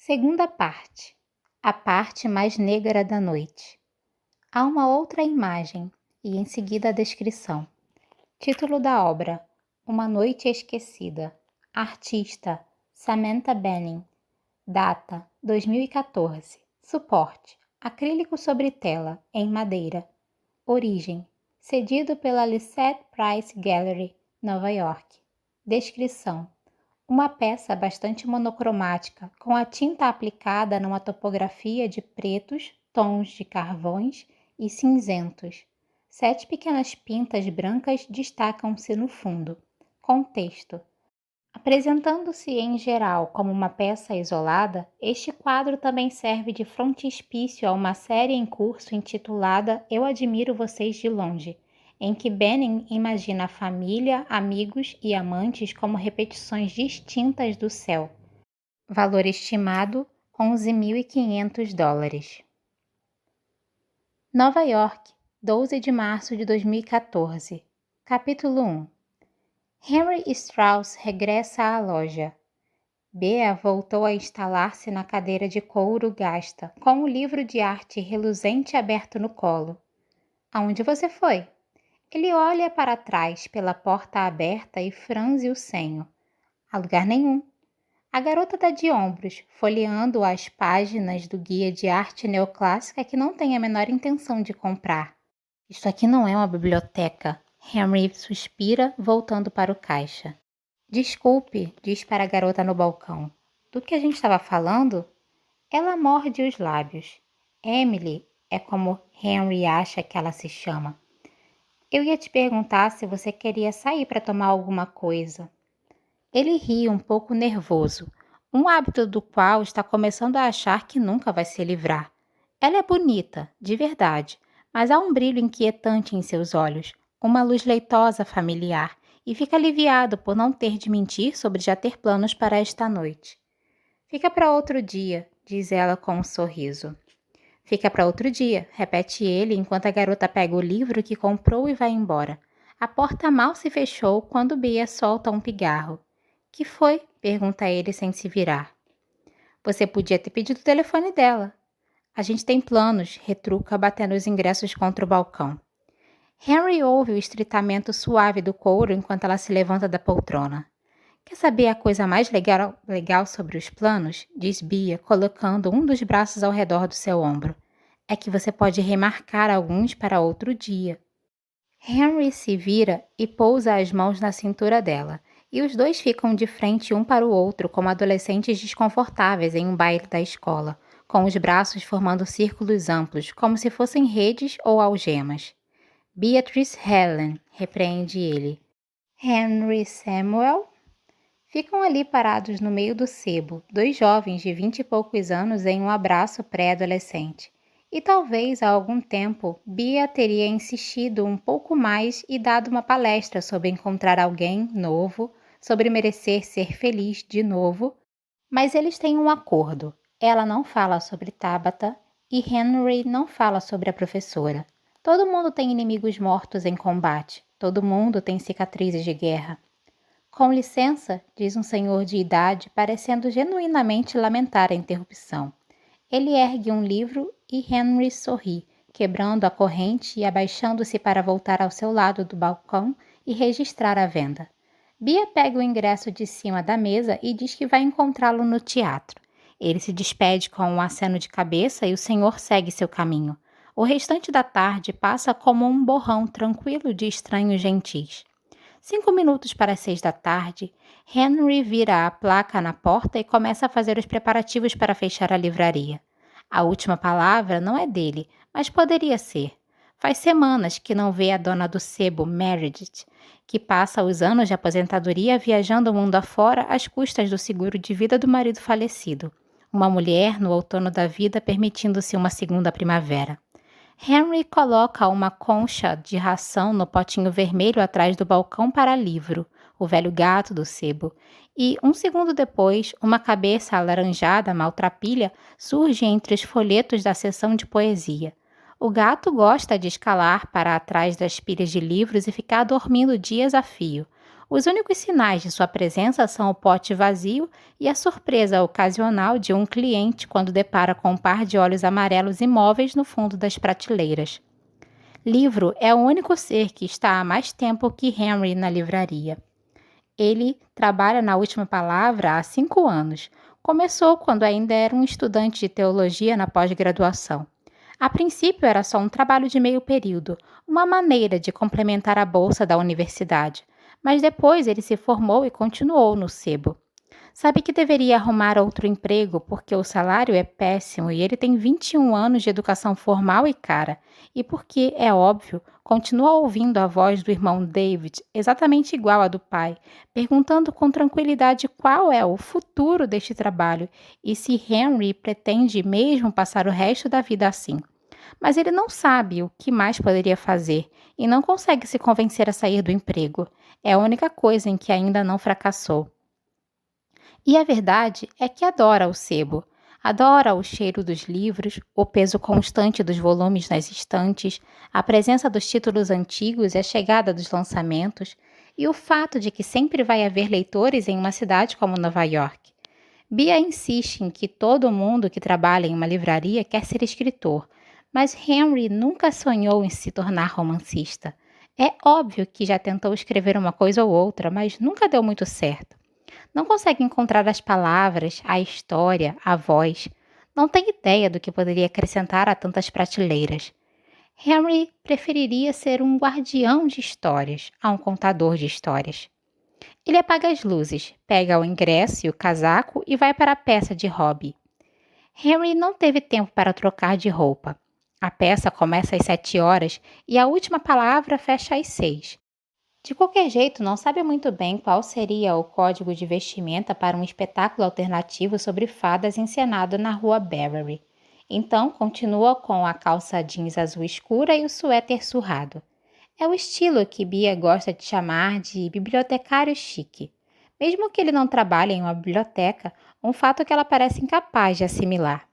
Segunda parte. A parte mais negra da noite. Há uma outra imagem e em seguida a descrição. Título da obra: Uma Noite Esquecida. Artista: Samantha Benning. Data: 2014. Suporte: acrílico sobre tela, em madeira. Origem: cedido pela Lisette Price Gallery, Nova York. Descrição: uma peça bastante monocromática, com a tinta aplicada numa topografia de pretos, tons de carvões e cinzentos. 7 pequenas pintas brancas destacam-se no fundo. Contexto: apresentando-se em geral como uma peça isolada, este quadro também serve de frontispício a uma série em curso intitulada Eu Admiro Vocês de Longe, em que Benning imagina a família, amigos e amantes como repetições distintas do céu. Valor estimado: $11.500. Nova York, 12 de março de 2014. Capítulo 1. Henry Strauss regressa à loja. Bea voltou a instalar-se na cadeira de couro gasta, com um livro de arte reluzente aberto no colo. Aonde você foi? Ele olha para trás pela porta aberta e franze o senho. A lugar nenhum. A garota dá de ombros, folheando as páginas do guia de arte neoclássica que não tem a menor intenção de comprar. Isto aqui não é uma biblioteca. Henry suspira, voltando para o caixa. Desculpe, diz para a garota no balcão. Do que a gente estava falando? Ela morde os lábios. Emily é como Henry acha que ela se chama. Eu ia te perguntar se você queria sair para tomar alguma coisa. Ele ri um pouco nervoso, um hábito do qual está começando a achar que nunca vai se livrar. Ela é bonita, de verdade, mas há um brilho inquietante em seus olhos, uma luz leitosa familiar, e fica aliviado por não ter de mentir sobre já ter planos para esta noite. Fica para outro dia, diz ela com um sorriso. Fica para outro dia, repete ele enquanto a garota pega o livro que comprou e vai embora. A porta mal se fechou quando Bea solta um pigarro. Que foi? Pergunta ele sem se virar. Você podia ter pedido o telefone dela. A gente tem planos, retruca batendo os ingressos contra o balcão. Henry ouve o estritamento suave do couro enquanto ela se levanta da poltrona. Quer saber a coisa mais legal sobre os planos? Diz Bea, colocando um dos braços ao redor do seu ombro. É que você pode remarcar alguns para outro dia. Henry se vira e pousa as mãos na cintura dela, e os dois ficam de frente um para o outro como adolescentes desconfortáveis em um baile da escola, com os braços formando círculos amplos, como se fossem redes ou algemas. Beatrice Helen, repreende ele. Henry Samuel? Ficam ali parados no meio do sebo, dois jovens de 20 e poucos anos em um abraço pré-adolescente. E talvez há algum tempo, Bea teria insistido um pouco mais e dado uma palestra sobre encontrar alguém novo, sobre merecer ser feliz de novo, mas eles têm um acordo. Ela não fala sobre Tabitha e Henry não fala sobre a professora. Todo mundo tem inimigos mortos em combate, todo mundo tem cicatrizes de guerra. Com licença, diz um senhor de idade, parecendo genuinamente lamentar a interrupção. Ele ergue um livro e Henry sorri, quebrando a corrente e abaixando-se para voltar ao seu lado do balcão e registrar a venda. Bea pega o ingresso de cima da mesa e diz que vai encontrá-lo no teatro. Ele se despede com um aceno de cabeça e o senhor segue seu caminho. O restante da tarde passa como um borrão tranquilo de estranhos gentis. 5 minutos para as 6 da tarde, Henry vira a placa na porta e começa a fazer os preparativos para fechar a livraria. A última palavra não é dele, mas poderia ser. Faz semanas que não vê a dona do sebo, Meredith, que passa os anos de aposentadoria viajando o mundo afora às custas do seguro de vida do marido falecido. Uma mulher no outono da vida permitindo-se uma segunda primavera. Henry coloca uma concha de ração no potinho vermelho atrás do balcão para livro, o velho gato do sebo, e, um segundo depois, uma cabeça alaranjada maltrapilha surge entre os folhetos da seção de poesia. O gato gosta de escalar para atrás das pilhas de livros e ficar dormindo dias a fio. Os únicos sinais de sua presença são o pote vazio e a surpresa ocasional de um cliente quando depara com um par de olhos amarelos imóveis no fundo das prateleiras. Livro é o único ser que está há mais tempo que Henry na livraria. Ele trabalha na Última Palavra há 5 anos. Começou quando ainda era um estudante de teologia na pós-graduação. A princípio era só um trabalho de meio período, uma maneira de complementar a bolsa da universidade, mas depois ele se formou e continuou no sebo. Sabe que deveria arrumar outro emprego porque o salário é péssimo e ele tem 21 anos de educação formal e cara, e porque, é óbvio, continua ouvindo a voz do irmão David, exatamente igual à do pai, perguntando com tranquilidade qual é o futuro deste trabalho e se Henry pretende mesmo passar o resto da vida assim. Mas ele não sabe o que mais poderia fazer e não consegue se convencer a sair do emprego. É a única coisa em que ainda não fracassou. E a verdade é que adora o sebo. Adora o cheiro dos livros, o peso constante dos volumes nas estantes, a presença dos títulos antigos e a chegada dos lançamentos, e o fato de que sempre vai haver leitores em uma cidade como Nova York. Bia insiste em que todo mundo que trabalha em uma livraria quer ser escritor, mas Henry nunca sonhou em se tornar romancista. É óbvio que já tentou escrever uma coisa ou outra, mas nunca deu muito certo. Não consegue encontrar as palavras, a história, a voz. Não tem ideia do que poderia acrescentar a tantas prateleiras. Henry preferiria ser um guardião de histórias a um contador de histórias. Ele apaga as luzes, pega o ingresso e o casaco e vai para a peça de hobby. Henry não teve tempo para trocar de roupa. A peça começa às 7 horas e a última palavra fecha às 6. De qualquer jeito, não sabe muito bem qual seria o código de vestimenta para um espetáculo alternativo sobre fadas encenado na rua Beverly. Então, continua com a calça jeans azul escura e o suéter surrado. É o estilo que Bia gosta de chamar de bibliotecário chique. Mesmo que ele não trabalhe em uma biblioteca, um fato que ela parece incapaz de assimilar.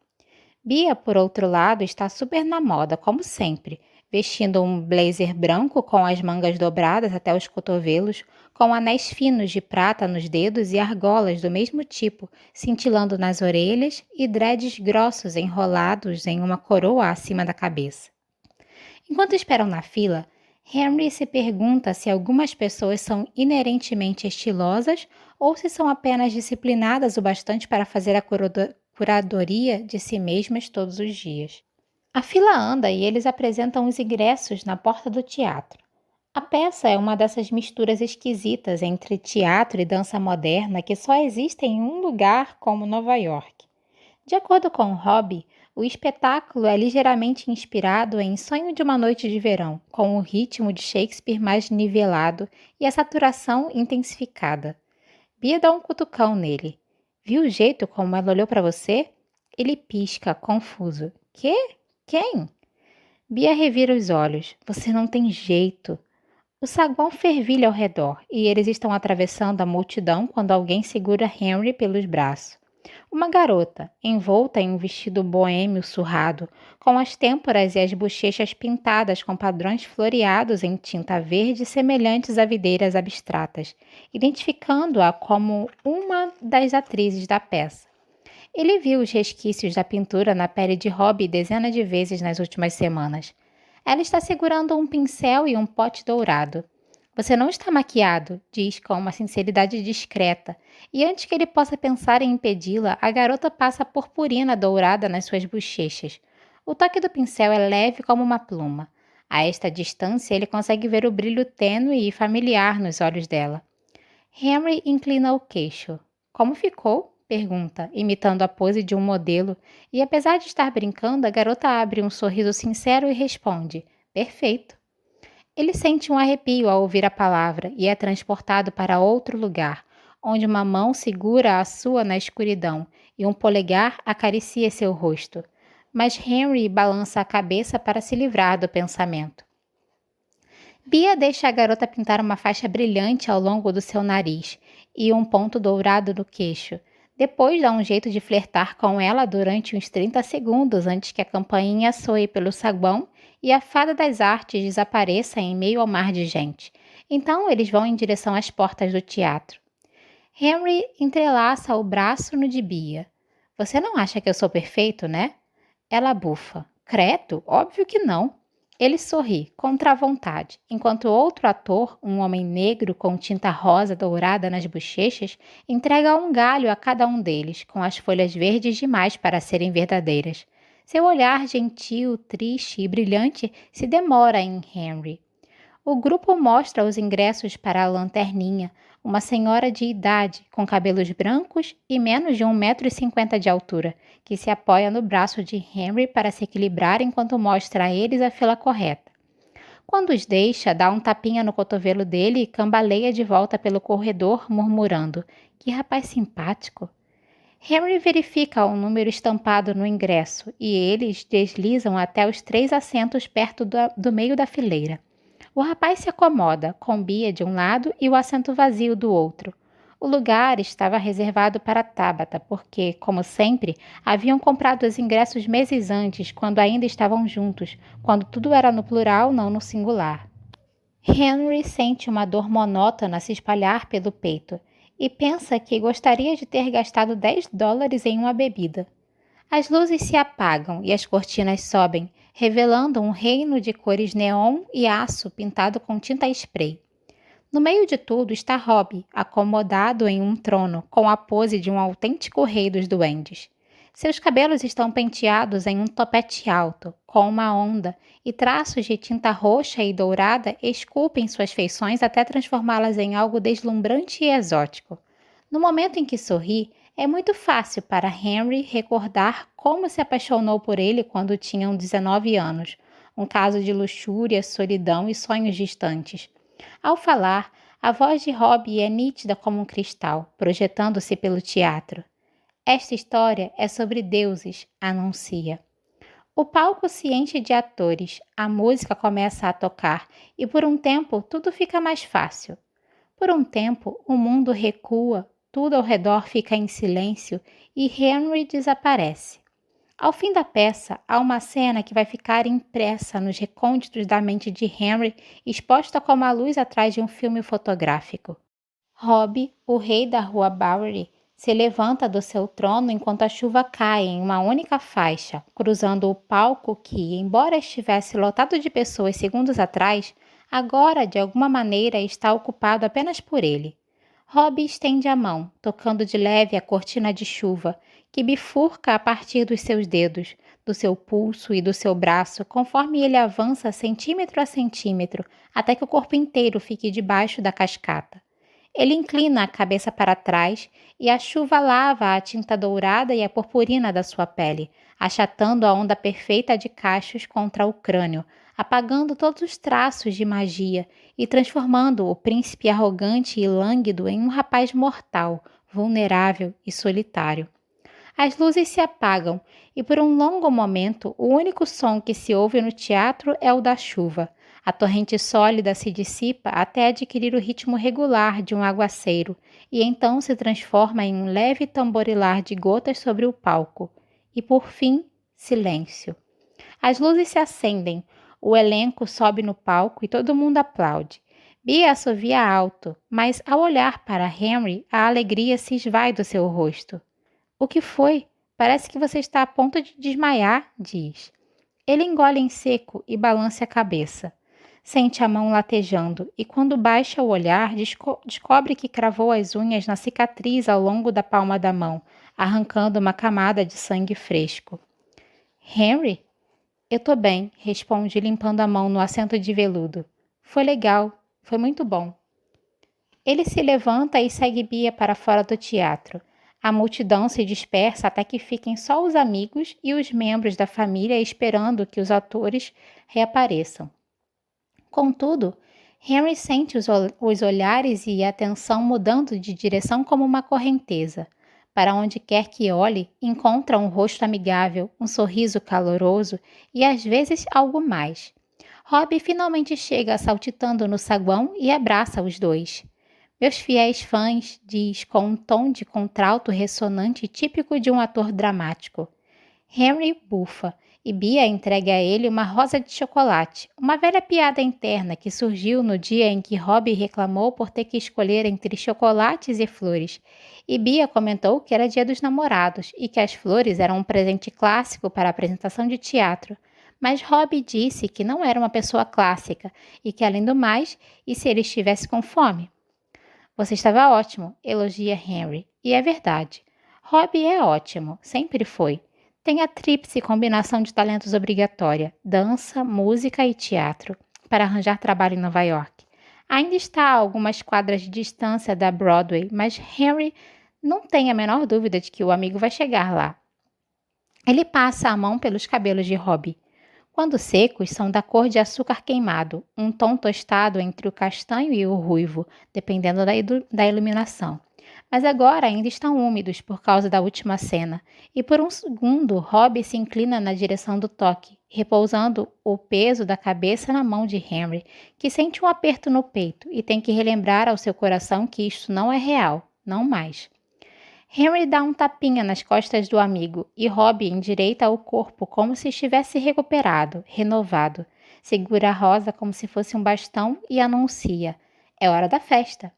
Bia, por outro lado, está super na moda, como sempre, vestindo um blazer branco com as mangas dobradas até os cotovelos, com anéis finos de prata nos dedos e argolas do mesmo tipo, cintilando nas orelhas e dreads grossos enrolados em uma coroa acima da cabeça. Enquanto esperam na fila, Henry se pergunta se algumas pessoas são inerentemente estilosas ou se são apenas disciplinadas o bastante para fazer a curadoria de si mesmas todos os dias. A fila anda e eles apresentam os ingressos na porta do teatro. A peça é uma dessas misturas esquisitas entre teatro e dança moderna que só existem em um lugar como Nova York. De acordo com Hobby, o espetáculo é ligeiramente inspirado em Sonho de uma Noite de Verão, com o ritmo de Shakespeare mais nivelado e a saturação intensificada. Bia dá um cutucão nele. Viu o jeito como ela olhou para você? Ele pisca, confuso. Quê? Quem? Bia revira os olhos. Você não tem jeito. O saguão fervilha ao redor e eles estão atravessando a multidão quando alguém segura Henry pelos braços. Uma garota, envolta em um vestido boêmio surrado, com as têmporas e as bochechas pintadas com padrões floreados em tinta verde semelhantes a videiras abstratas, identificando-a como uma das atrizes da peça. Ele viu os resquícios da pintura na pele de Robbie dezenas de vezes nas últimas semanas. Ela está segurando um pincel e um pote dourado. Você não está maquiado, diz com uma sinceridade discreta, e antes que ele possa pensar em impedi-la, a garota passa purpurina dourada nas suas bochechas. O toque do pincel é leve como uma pluma. A esta distância, ele consegue ver o brilho tênue e familiar nos olhos dela. Henry inclina o queixo. Como ficou? Pergunta, imitando a pose de um modelo, e apesar de estar brincando, a garota abre um sorriso sincero e responde: perfeito. Ele sente um arrepio ao ouvir a palavra e é transportado para outro lugar, onde uma mão segura a sua na escuridão e um polegar acaricia seu rosto. Mas Henry balança a cabeça para se livrar do pensamento. Bia deixa a garota pintar uma faixa brilhante ao longo do seu nariz e um ponto dourado no queixo. Depois dá um jeito de flertar com ela durante uns 30 segundos antes que a campainha soe pelo saguão e a fada das artes desapareça em meio ao mar de gente. Então eles vão em direção às portas do teatro. Henry entrelaça o braço no de Bia. Você não acha que eu sou perfeito, né? Ela bufa. Credo, óbvio que não. Ele sorri, contra a vontade, enquanto outro ator, um homem negro com tinta rosa dourada nas bochechas, entrega um galho a cada um deles, com as folhas verdes demais para serem verdadeiras. Seu olhar gentil, triste e brilhante se demora em Henry. O grupo mostra os ingressos para a lanterninha, uma senhora de idade, com cabelos brancos e menos de 1,50 m de altura, que se apoia no braço de Henry para se equilibrar enquanto mostra a eles a fila correta. Quando os deixa, dá um tapinha no cotovelo dele e cambaleia de volta pelo corredor, murmurando: "Que rapaz simpático!" Henry verifica o número estampado no ingresso e eles deslizam até os 3 assentos perto do meio da fileira. O rapaz se acomoda, com Bia de um lado e o assento vazio do outro. O lugar estava reservado para Tabata, porque, como sempre, haviam comprado os ingressos meses antes, quando ainda estavam juntos, quando tudo era no plural, não no singular. Henry sente uma dor monótona se espalhar pelo peito e pensa que gostaria de ter gastado $10 em uma bebida. As luzes se apagam e as cortinas sobem, revelando um reino de cores neon e aço pintado com tinta spray. No meio de tudo está Robbie, acomodado em um trono, com a pose de um autêntico rei dos duendes. Seus cabelos estão penteados em um topete alto, com uma onda, e traços de tinta roxa e dourada esculpem suas feições até transformá-las em algo deslumbrante e exótico. No momento em que sorri, é muito fácil para Henry recordar como se apaixonou por ele quando tinham 19 anos, um caso de luxúria, solidão e sonhos distantes. Ao falar, a voz de Robbie é nítida como um cristal, projetando-se pelo teatro. Esta história é sobre deuses, anuncia. O palco se enche de atores, a música começa a tocar e por um tempo tudo fica mais fácil. Por um tempo o mundo recua, tudo ao redor fica em silêncio e Henry desaparece. Ao fim da peça, há uma cena que vai ficar impressa nos recônditos da mente de Henry, exposta como a luz atrás de um filme fotográfico. Robbie, o rei da rua Bowery, se levanta do seu trono enquanto a chuva cai em uma única faixa, cruzando o palco que, embora estivesse lotado de pessoas segundos atrás, agora de alguma maneira está ocupado apenas por ele. Robbie estende a mão, tocando de leve a cortina de chuva, que bifurca a partir dos seus dedos, do seu pulso e do seu braço, conforme ele avança centímetro a centímetro, até que o corpo inteiro fique debaixo da cascata. Ele inclina a cabeça para trás e a chuva lava a tinta dourada e a purpurina da sua pele, achatando a onda perfeita de cachos contra o crânio, apagando todos os traços de magia e transformando o príncipe arrogante e lânguido em um rapaz mortal, vulnerável e solitário. As luzes se apagam e por um longo momento o único som que se ouve no teatro é o da chuva. A torrente sólida se dissipa até adquirir o ritmo regular de um aguaceiro e então se transforma em um leve tamborilar de gotas sobre o palco. E por fim, silêncio. As luzes se acendem, o elenco sobe no palco e todo mundo aplaude. Bia assovia alto, mas ao olhar para Henry, a alegria se esvai do seu rosto. "O que foi? Parece que você está a ponto de desmaiar", diz. Ele engole em seco e balança a cabeça. Sente a mão latejando e quando baixa o olhar, descobre que cravou as unhas na cicatriz ao longo da palma da mão, arrancando uma camada de sangue fresco. "Henry?" "Eu tô bem", responde limpando a mão no assento de veludo. "Foi legal, foi muito bom." Ele se levanta e segue Bia para fora do teatro. A multidão se dispersa até que fiquem só os amigos e os membros da família esperando que os atores reapareçam. Contudo, Henry sente os olhares e a atenção mudando de direção como uma correnteza. Para onde quer que olhe, encontra um rosto amigável, um sorriso caloroso e às vezes algo mais. Robbie finalmente chega saltitando no saguão e abraça os dois. "Meus fiéis fãs", diz com um tom de contralto ressonante típico de um ator dramático. Henry bufa e Bea entrega a ele uma rosa de chocolate, uma velha piada interna que surgiu no dia em que Robbie reclamou por ter que escolher entre chocolates e flores. E Bea comentou que era dia dos namorados e que as flores eram um presente clássico para a apresentação de teatro. Mas Robbie disse que não era uma pessoa clássica e que, além do mais, e se ele estivesse com fome? Você estava ótimo, elogia Henry. E é verdade. Robbie é ótimo, sempre foi. Tem a tríplice combinação de talentos obrigatória, dança, música e teatro, para arranjar trabalho em Nova York. Ainda está a algumas quadras de distância da Broadway, mas Henry não tem a menor dúvida de que o amigo vai chegar lá. Ele passa a mão pelos cabelos de Robbie. Quando secos, são da cor de açúcar queimado, um tom tostado entre o castanho e o ruivo, dependendo da iluminação. Mas agora ainda estão úmidos por causa da última cena, e por um segundo Robbie se inclina na direção do toque, repousando o peso da cabeça na mão de Henry, que sente um aperto no peito e tem que relembrar ao seu coração que isto não é real, não mais. Henry dá um tapinha nas costas do amigo e Robbie endireita o corpo como se estivesse recuperado, renovado. Segura a rosa como se fosse um bastão e anuncia: é hora da festa.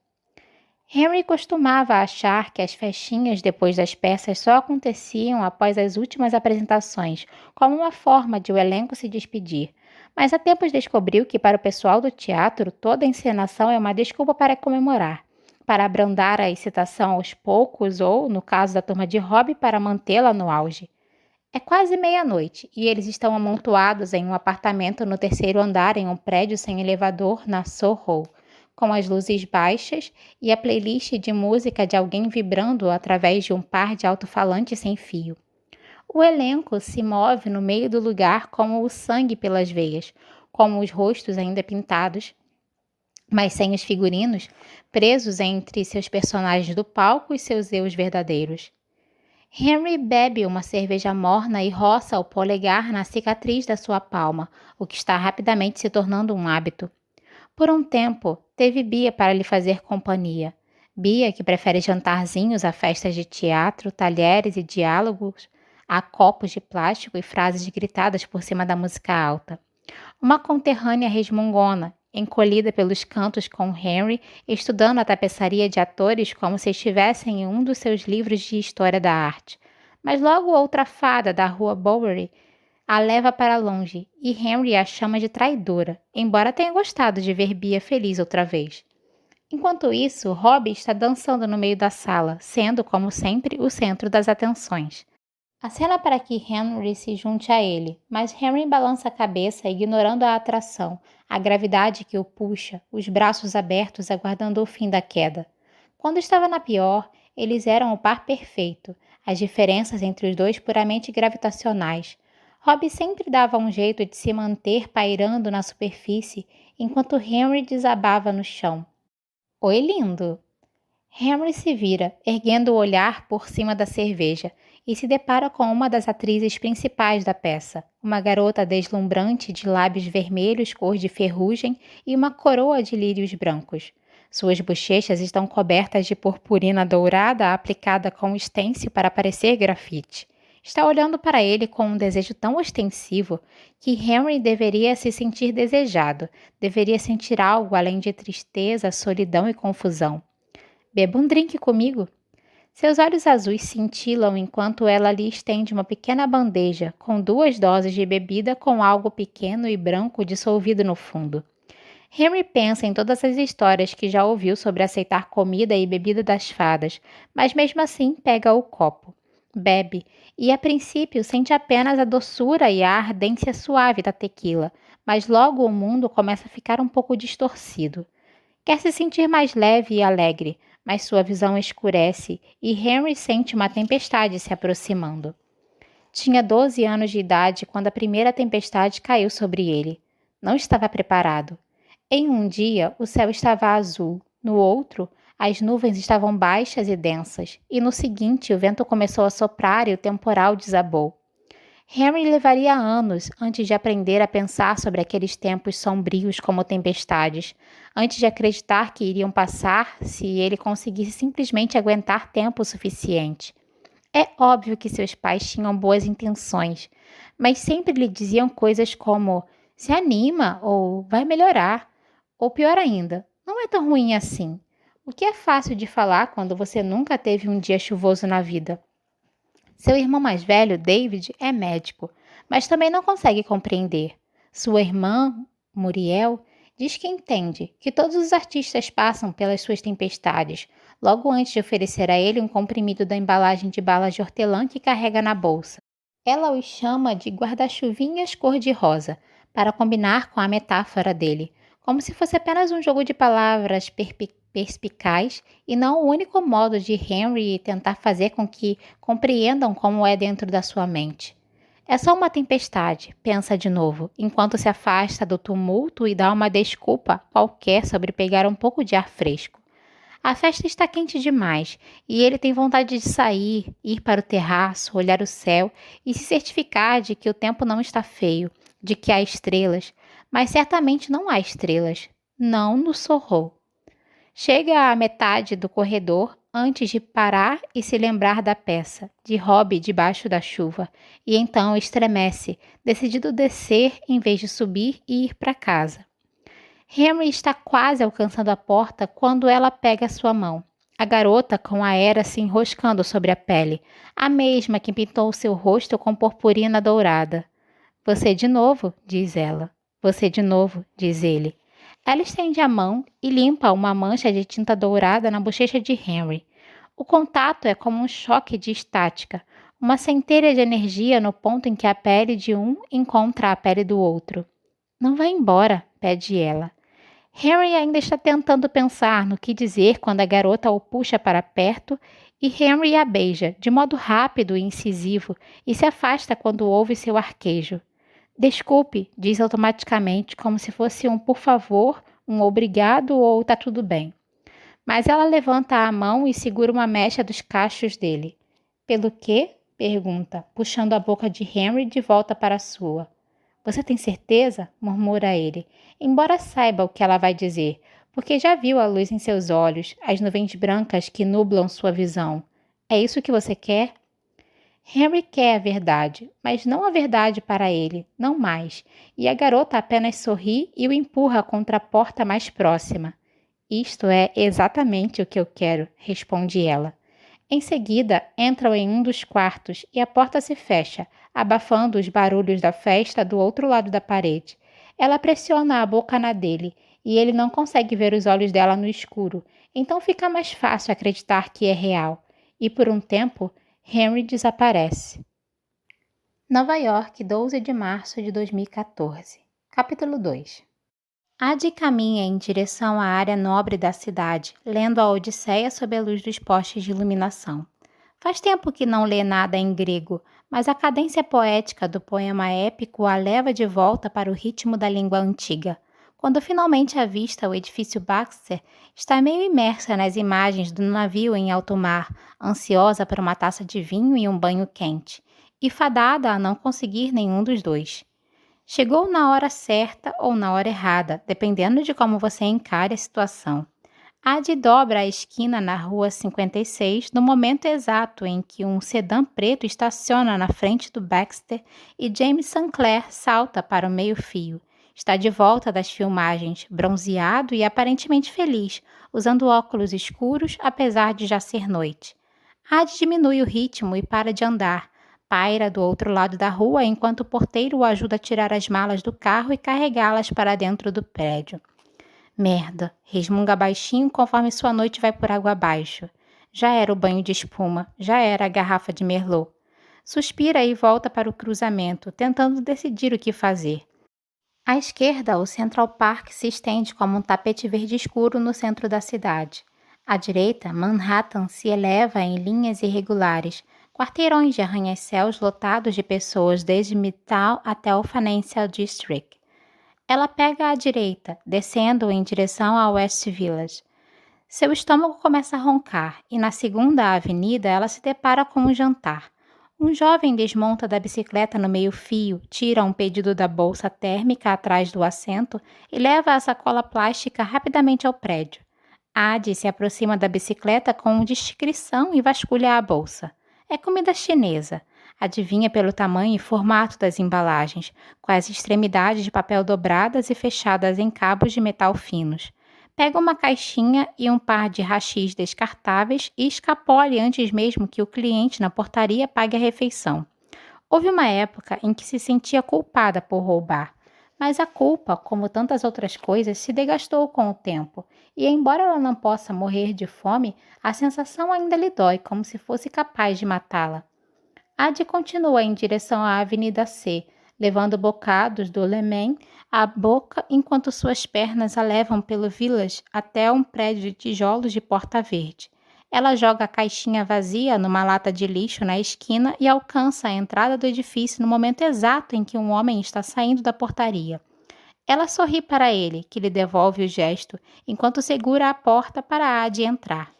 Henry costumava achar que as festinhas depois das peças só aconteciam após as últimas apresentações, como uma forma de o elenco se despedir. Mas há tempos descobriu que para o pessoal do teatro toda encenação é uma desculpa para comemorar, para abrandar a excitação aos poucos ou, no caso da turma de Robbie, para mantê-la no auge. É quase meia-noite e eles estão amontoados em um apartamento no terceiro andar em um prédio sem elevador na Soho, com as luzes baixas e a playlist de música de alguém vibrando através de um par de alto-falantes sem fio. O elenco se move no meio do lugar como o sangue pelas veias, como os rostos ainda pintados, mas sem os figurinos, presos entre seus personagens do palco e seus eus verdadeiros. Henry bebe uma cerveja morna e roça o polegar na cicatriz da sua palma, o que está rapidamente se tornando um hábito. Por um tempo, teve Bea para lhe fazer companhia. Bea, que prefere jantarzinhos a festas de teatro, talheres e diálogos, a copos de plástico e frases gritadas por cima da música alta. Uma conterrânea resmungona, encolhida pelos cantos com Henry, estudando a tapeçaria de atores como se estivessem em um dos seus livros de história da arte. Mas logo outra fada da rua Bowery a leva para longe e Henry a chama de traidora, embora tenha gostado de ver Bea feliz outra vez. Enquanto isso, Robbie está dançando no meio da sala, sendo, como sempre, o centro das atenções. Acena para que Henry se junte a ele, mas Henry balança a cabeça, ignorando a atração, a gravidade que o puxa, os braços abertos aguardando o fim da queda. Quando estava na pior, eles eram o par perfeito, as diferenças entre os dois puramente gravitacionais. Robbie sempre dava um jeito de se manter pairando na superfície, enquanto Henry desabava no chão. Oi, lindo! Henry se vira, erguendo o olhar por cima da cerveja, e se depara com uma das atrizes principais da peça, uma garota deslumbrante de lábios vermelhos cor de ferrugem e uma coroa de lírios brancos. Suas bochechas estão cobertas de purpurina dourada aplicada com stencil para parecer grafite. Está olhando para ele com um desejo tão ostensivo que Henry deveria se sentir desejado, deveria sentir algo além de tristeza, solidão e confusão. Beba um drink comigo. Seus olhos azuis cintilam enquanto ela lhe estende uma pequena bandeja com 2 doses de bebida com algo pequeno e branco dissolvido no fundo. Henry pensa em todas as histórias que já ouviu sobre aceitar comida e bebida das fadas, mas mesmo assim pega o copo. Bebe, e a princípio sente apenas a doçura e a ardência suave da tequila, mas logo o mundo começa a ficar um pouco distorcido. Quer se sentir mais leve e alegre, mas sua visão escurece e Henry sente uma tempestade se aproximando. Tinha 12 anos de idade quando a primeira tempestade caiu sobre ele. Não estava preparado. Em um dia, o céu estava azul, no outro, as nuvens estavam baixas e densas, e no seguinte o vento começou a soprar e o temporal desabou. Henry levaria anos antes de aprender a pensar sobre aqueles tempos sombrios como tempestades, antes de acreditar que iriam passar se ele conseguisse simplesmente aguentar tempo suficiente. É óbvio que seus pais tinham boas intenções, mas sempre lhe diziam coisas como se anima ou vai melhorar, ou pior ainda, não é tão ruim assim. O que é fácil de falar quando você nunca teve um dia chuvoso na vida? Seu irmão mais velho, David, é médico, mas também não consegue compreender. Sua irmã, Muriel, diz que entende que todos os artistas passam pelas suas tempestades, logo antes de oferecer a ele um comprimido da embalagem de balas de hortelã que carrega na bolsa. Ela os chama de guarda-chuvinhas cor-de-rosa, para combinar com a metáfora dele, como se fosse apenas um jogo de palavras perspicaz e não o único modo de Henry tentar fazer com que compreendam como é dentro da sua mente. É só uma tempestade, pensa de novo, enquanto se afasta do tumulto e dá uma desculpa qualquer sobre pegar um pouco de ar fresco. A festa está quente demais e ele tem vontade de sair, ir para o terraço, olhar o céu e se certificar de que o tempo não está feio, de que há estrelas, mas certamente não há estrelas. Não no Sorro. Chega à metade do corredor antes de parar e se lembrar da peça, de Hobby debaixo da chuva, e então estremece, decidido descer em vez de subir e ir para casa. Henry está quase alcançando a porta quando ela pega sua mão. A garota com a era se enroscando sobre a pele, a mesma que pintou seu rosto com purpurina dourada. Você de novo, diz ela. Você de novo, diz ele. Ela estende a mão e limpa uma mancha de tinta dourada na bochecha de Henry. O contato é como um choque de estática, uma centelha de energia no ponto em que a pele de um encontra a pele do outro. Não vá embora, pede ela. Henry ainda está tentando pensar no que dizer quando a garota o puxa para perto e Henry a beija, de modo rápido e incisivo, e se afasta quando ouve seu arquejo. Desculpe, diz automaticamente, como se fosse um por favor, um obrigado ou tá tudo bem. Mas ela levanta a mão e segura uma mecha dos cachos dele. Pelo quê? Pergunta, puxando a boca de Henry de volta para a sua. Você tem certeza? Murmura ele, embora saiba o que ela vai dizer, porque já viu a luz em seus olhos, as nuvens brancas que nublam sua visão. É isso que você quer? Henry quer a verdade, mas não a verdade para ele, não mais, e a garota apenas sorri e o empurra contra a porta mais próxima. Isto é exatamente o que eu quero, responde ela. Em seguida, entram em um dos quartos e a porta se fecha, abafando os barulhos da festa do outro lado da parede. Ela pressiona a boca na dele e ele não consegue ver os olhos dela no escuro, então fica mais fácil acreditar que é real. E por um tempo, Henry desaparece. Nova York, 12 de março de 2014. Capítulo 2. Adi caminha em direção à área nobre da cidade, lendo a Odisseia sob a luz dos postes de iluminação. Faz tempo que não lê nada em grego, mas a cadência poética do poema épico a leva de volta para o ritmo da língua antiga. Quando finalmente avista o edifício Baxter, está meio imersa nas imagens do navio em alto mar, ansiosa por uma taça de vinho e um banho quente, e fadada a não conseguir nenhum dos dois. Chegou na hora certa ou na hora errada, dependendo de como você encare a situação. Adi dobra a esquina na rua 56 no momento exato em que um sedã preto estaciona na frente do Baxter e James Sinclair salta para o meio-fio. Está de volta das filmagens, bronzeado e aparentemente feliz, usando óculos escuros apesar de já ser noite. Adi diminui o ritmo e para de andar. Paira do outro lado da rua enquanto o porteiro o ajuda a tirar as malas do carro e carregá-las para dentro do prédio. Merda, resmunga baixinho conforme sua noite vai por água abaixo. Já era o banho de espuma, já era a garrafa de Merlot. Suspira e volta para o cruzamento, tentando decidir o que fazer. À esquerda, o Central Park se estende como um tapete verde escuro no centro da cidade. À direita, Manhattan se eleva em linhas irregulares, quarteirões de arranha-céus lotados de pessoas desde Midtown até o Financial District. Ela pega à direita, descendo em direção ao West Village. Seu estômago começa a roncar e na segunda avenida ela se depara com um jantar. Um jovem desmonta da bicicleta no meio-fio, tira um pedido da bolsa térmica atrás do assento e leva a sacola plástica rapidamente ao prédio. Adi se aproxima da bicicleta com discrição e vasculha a bolsa. É comida chinesa. Adivinha pelo tamanho e formato das embalagens, com as extremidades de papel dobradas e fechadas em cabos de metal finos. Pega uma caixinha e um par de hashis descartáveis e escapole antes mesmo que o cliente na portaria pague a refeição. Houve uma época em que se sentia culpada por roubar, mas a culpa, como tantas outras coisas, se desgastou com o tempo, e embora ela não possa morrer de fome, a sensação ainda lhe dói, como se fosse capaz de matá-la. Ade continua em direção à Avenida C, levando bocados do Leman à boca enquanto suas pernas a levam pelo Village até um prédio de tijolos de porta verde. Ela joga a caixinha vazia numa lata de lixo na esquina e alcança a entrada do edifício no momento exato em que um homem está saindo da portaria. Ela sorri para ele, que lhe devolve o gesto, enquanto segura a porta para Ade entrar.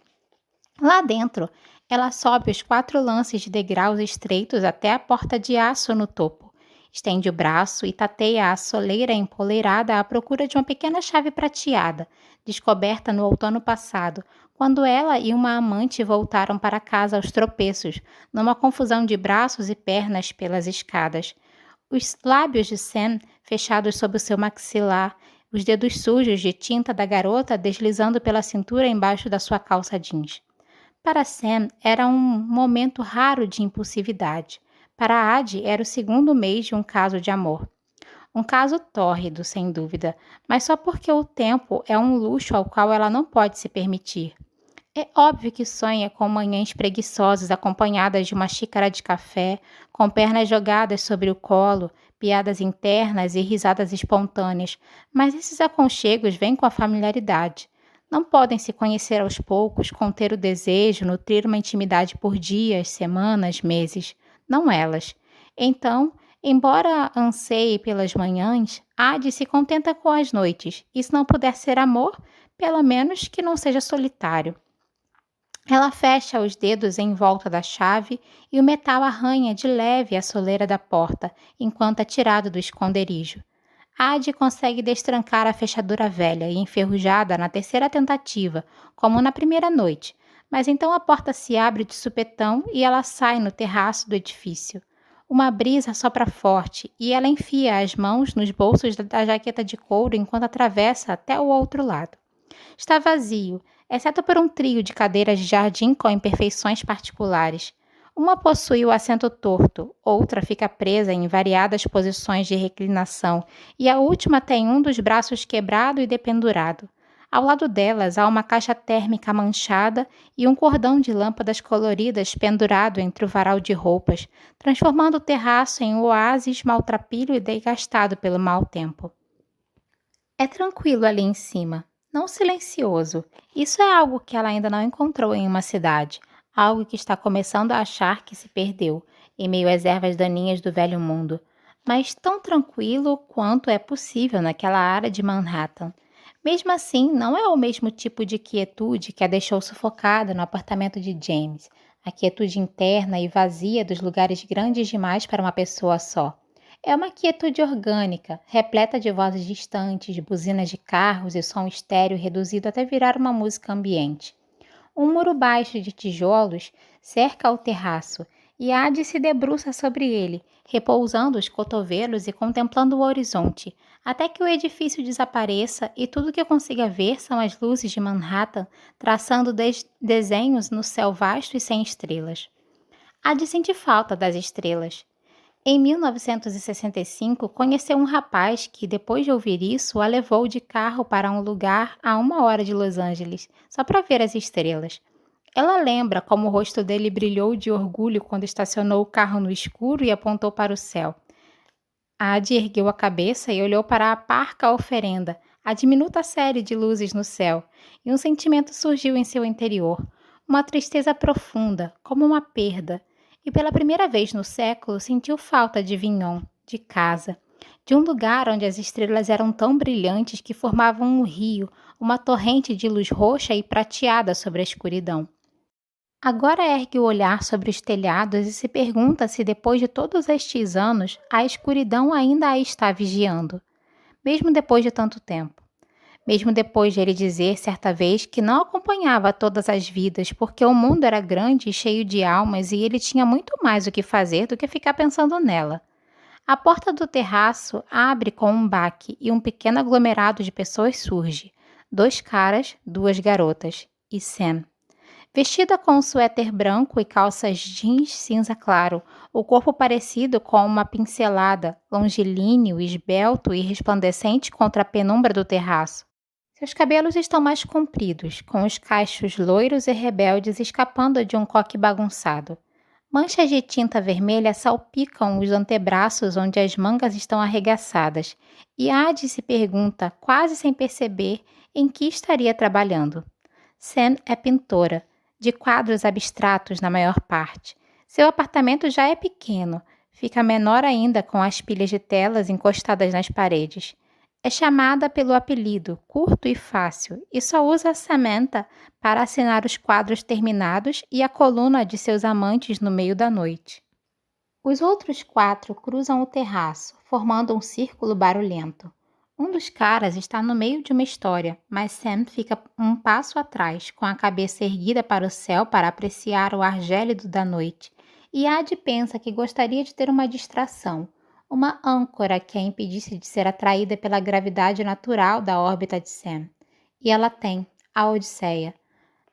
Lá dentro, ela sobe os 4 lances de degraus estreitos até a porta de aço no topo. Estende o braço e tateia a soleira empoleirada à procura de uma pequena chave prateada, descoberta no outono passado, quando ela e uma amante voltaram para casa aos tropeços, numa confusão de braços e pernas pelas escadas. Os lábios de Sam fechados sob o seu maxilar, os dedos sujos de tinta da garota deslizando pela cintura embaixo da sua calça jeans. Para Sam, era um momento raro de impulsividade. Para Ade, era o segundo mês de um caso de amor. Um caso tórrido, sem dúvida, mas só porque o tempo é um luxo ao qual ela não pode se permitir. É óbvio que sonha com manhãs preguiçosas acompanhadas de uma xícara de café, com pernas jogadas sobre o colo, piadas internas e risadas espontâneas, mas esses aconchegos vêm com a familiaridade. Não podem se conhecer aos poucos, conter o desejo, nutrir uma intimidade por dias, semanas, meses. Não elas. Então, embora anseie pelas manhãs, Ade se contenta com as noites, e se não puder ser amor, pelo menos que não seja solitário. Ela fecha os dedos em volta da chave e o metal arranha de leve a soleira da porta, enquanto é tirado do esconderijo. Ade consegue destrancar a fechadura velha e enferrujada na terceira tentativa, como na primeira noite, mas então a porta se abre de supetão e ela sai no terraço do edifício. Uma brisa sopra forte e ela enfia as mãos nos bolsos da jaqueta de couro enquanto atravessa até o outro lado. Está vazio, exceto por um trio de cadeiras de jardim com imperfeições particulares. Uma possui o assento torto, outra fica presa em variadas posições de reclinação e a última tem um dos braços quebrado e dependurado. Ao lado delas há uma caixa térmica manchada e um cordão de lâmpadas coloridas pendurado entre o varal de roupas, transformando o terraço em um oásis maltrapilho e desgastado pelo mau tempo. É tranquilo ali em cima, não silencioso. Isso é algo que ela ainda não encontrou em uma cidade. Algo que está começando a achar que se perdeu, em meio às ervas daninhas do velho mundo, mas tão tranquilo quanto é possível naquela área de Manhattan. Mesmo assim, não é o mesmo tipo de quietude que a deixou sufocada no apartamento de James, a quietude interna e vazia dos lugares grandes demais para uma pessoa só. É uma quietude orgânica, repleta de vozes distantes, buzinas de carros e som estéril reduzido até virar uma música ambiente. Um muro baixo de tijolos cerca o terraço e Ade se debruça sobre ele, repousando os cotovelos e contemplando o horizonte, até que o edifício desapareça e tudo que consiga ver são as luzes de Manhattan traçando desenhos no céu vasto e sem estrelas. Ade sente falta das estrelas. Em 1965, conheceu um rapaz que, depois de ouvir isso, a levou de carro para um lugar a 1 hora de Los Angeles, só para ver as estrelas. Ela lembra como o rosto dele brilhou de orgulho quando estacionou o carro no escuro e apontou para o céu. Ade ergueu a cabeça e olhou para a parca oferenda, a diminuta série de luzes no céu, e um sentimento surgiu em seu interior, uma tristeza profunda, como uma perda. E pela primeira vez no século sentiu falta de Vignon, de casa, de um lugar onde as estrelas eram tão brilhantes que formavam um rio, uma torrente de luz roxa e prateada sobre a escuridão. Agora ergue o olhar sobre os telhados e se pergunta se depois de todos estes anos a escuridão ainda a está vigiando, mesmo depois de tanto tempo. mesmo depois de ele dizer certa vez que não acompanhava todas as vidas porque o mundo era grande e cheio de almas e ele tinha muito mais o que fazer do que ficar pensando nela. A porta do terraço abre com um baque e um pequeno aglomerado de pessoas surge. 2 caras, 2 garotas e Sam. Vestida com um suéter branco e calças jeans cinza claro, o corpo parecido com uma pincelada, longilíneo, esbelto e resplandecente contra a penumbra do terraço. Seus cabelos estão mais compridos, com os cachos loiros e rebeldes escapando de um coque bagunçado. Manchas de tinta vermelha salpicam os antebraços onde as mangas estão arregaçadas, e Ade se pergunta, quase sem perceber, em que estaria trabalhando. Sam é pintora, de quadros abstratos na maior parte. Seu apartamento já é pequeno, fica menor ainda com as pilhas de telas encostadas nas paredes. É chamada pelo apelido, curto e fácil, e só usa a Samantha para assinar os quadros terminados e a coluna de seus amantes no meio da noite. Os outros 4 cruzam o terraço, formando um círculo barulhento. Um dos caras está no meio de uma história, mas Sam fica um passo atrás, com a cabeça erguida para o céu para apreciar o ar gélido da noite. E Ade pensa que gostaria de ter uma distração, uma âncora que a impedisse de ser atraída pela gravidade natural da órbita de Sam. E ela tem, a Odisseia.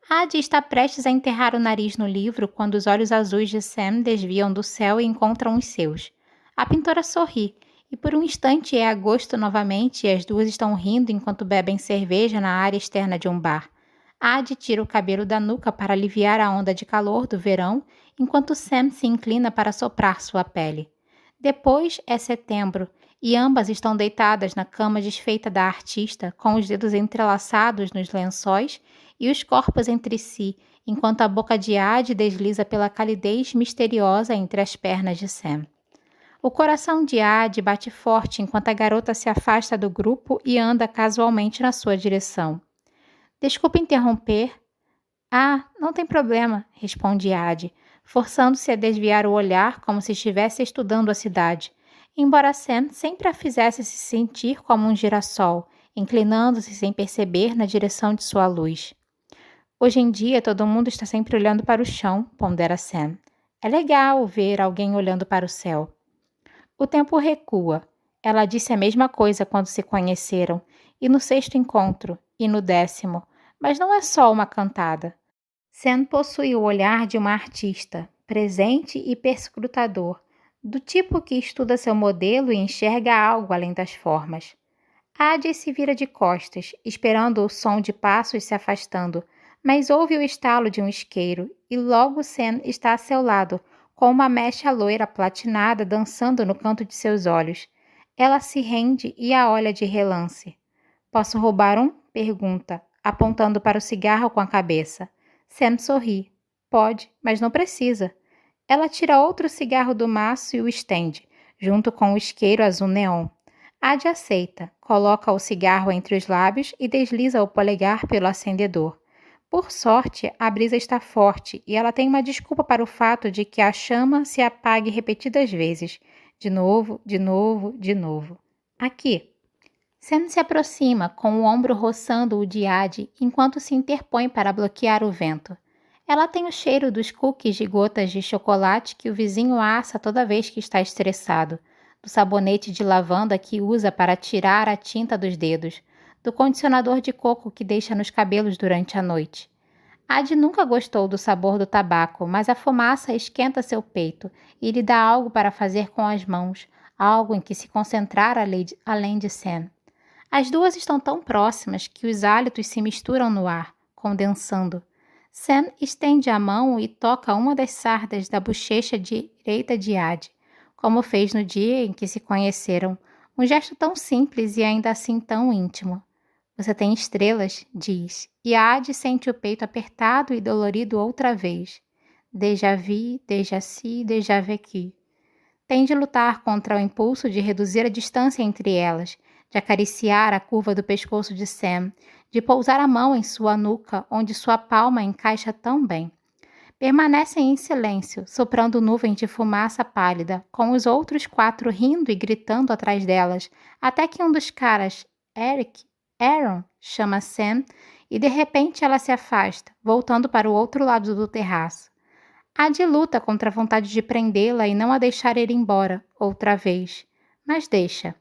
Ade está prestes a enterrar o nariz no livro quando os olhos azuis de Sam desviam do céu e encontram os seus. A pintora sorri, e por um instante é agosto novamente e as duas estão rindo enquanto bebem cerveja na área externa de um bar. Ade tira o cabelo da nuca para aliviar a onda de calor do verão, enquanto Sam se inclina para soprar sua pele. Depois é setembro, e ambas estão deitadas na cama desfeita da artista, com os dedos entrelaçados nos lençóis e os corpos entre si, enquanto a boca de Ade desliza pela calidez misteriosa entre as pernas de Sam. O coração de Ade bate forte enquanto a garota se afasta do grupo e anda casualmente na sua direção. Desculpe interromper. Ah, não tem problema, responde Ade, forçando-se a desviar o olhar como se estivesse estudando a cidade, embora Sam sempre a fizesse se sentir como um girassol, inclinando-se sem perceber na direção de sua luz. Hoje em dia todo mundo está sempre olhando para o chão, pondera Sam. É legal ver alguém olhando para o céu. O tempo recua. Ela disse a mesma coisa quando se conheceram, e no 6º encontro, e no 10º, mas não é só uma cantada. Sam possui o olhar de uma artista, presente e perscrutador, do tipo que estuda seu modelo e enxerga algo além das formas. Ade se vira de costas, esperando o som de passos se afastando, mas ouve o estalo de um isqueiro e logo Sam está a seu lado, com uma mecha loira platinada dançando no canto de seus olhos. Ela se rende e a olha de relance. Posso roubar um? Pergunta, apontando para o cigarro com a cabeça. Sam sorri. Pode, mas não precisa. Ela tira outro cigarro do maço e o estende, junto com o isqueiro azul neon. Ade aceita, coloca o cigarro entre os lábios e desliza o polegar pelo acendedor. Por sorte, a brisa está forte e ela tem uma desculpa para o fato de que a chama se apague repetidas vezes. De novo, de novo, de novo. Aqui. Sam se aproxima, com o ombro roçando o de Ade, enquanto se interpõe para bloquear o vento. Ela tem o cheiro dos cookies de gotas de chocolate que o vizinho assa toda vez que está estressado, do sabonete de lavanda que usa para tirar a tinta dos dedos, do condicionador de coco que deixa nos cabelos durante a noite. Ade nunca gostou do sabor do tabaco, mas a fumaça esquenta seu peito e lhe dá algo para fazer com as mãos, algo em que se concentrar além de Sam. As duas estão tão próximas que os hálitos se misturam no ar, condensando. Sam estende a mão e toca uma das sardas da bochecha direita de Ade, como fez no dia em que se conheceram, um gesto tão simples e ainda assim tão íntimo. Você tem estrelas, diz, e Ade sente o peito apertado e dolorido outra vez. Déjà vu, déjà si, déjà vécu. Tem de lutar contra o impulso de reduzir a distância entre elas, de acariciar a curva do pescoço de Sam, de pousar a mão em sua nuca, onde sua palma encaixa tão bem. Permanecem em silêncio, soprando nuvens de fumaça pálida, com os outros 4 rindo e gritando atrás delas, até que um dos caras, Eric, Aaron, chama Sam, e de repente ela se afasta, voltando para o outro lado do terraço. Ad luta contra a vontade de prendê-la e não a deixar ir embora, outra vez. Mas deixa.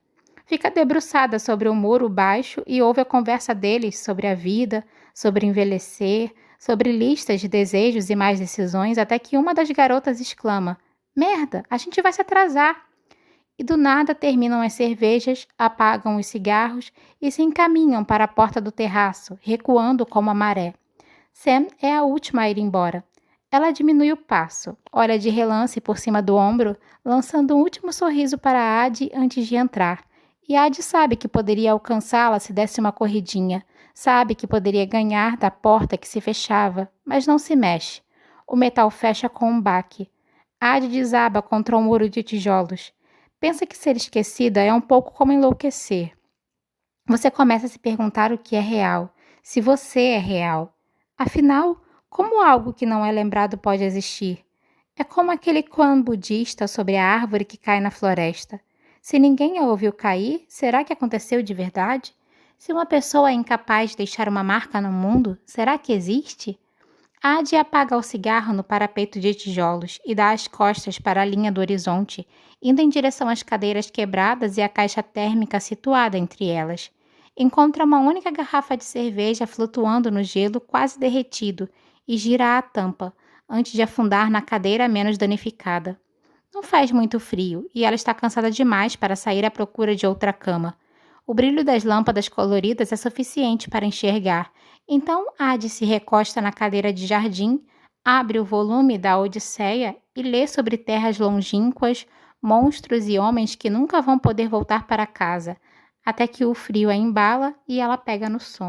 Fica debruçada sobre o muro baixo e ouve a conversa deles sobre a vida, sobre envelhecer, sobre listas de desejos e mais decisões, até que uma das garotas exclama: Merda, a gente vai se atrasar! E do nada terminam as cervejas, apagam os cigarros e se encaminham para a porta do terraço, recuando como a maré. Sam é a última a ir embora. Ela diminui o passo, olha de relance por cima do ombro, lançando um último sorriso para Ad antes de entrar. E Ad sabe que poderia alcançá-la se desse uma corridinha. Sabe que poderia ganhar da porta que se fechava, mas não se mexe. O metal fecha com um baque. Ad desaba contra um muro de tijolos. Pensa que ser esquecida é um pouco como enlouquecer. Você começa a se perguntar o que é real, se você é real. Afinal, como algo que não é lembrado pode existir? É como aquele koan budista sobre a árvore que cai na floresta. Se ninguém a ouviu cair, será que aconteceu de verdade? Se uma pessoa é incapaz de deixar uma marca no mundo, será que existe? Adi apaga o cigarro no parapeito de tijolos e dá as costas para a linha do horizonte, indo em direção às cadeiras quebradas e à caixa térmica situada entre elas. Encontra uma única garrafa de cerveja flutuando no gelo quase derretido e gira a tampa, antes de afundar na cadeira menos danificada. Não faz muito frio e ela está cansada demais para sair à procura de outra cama. O brilho das lâmpadas coloridas é suficiente para enxergar, então Adi se recosta na cadeira de jardim, abre o volume da Odisseia e lê sobre terras longínquas, monstros e homens que nunca vão poder voltar para casa, até que o frio a embala e ela pega no sono.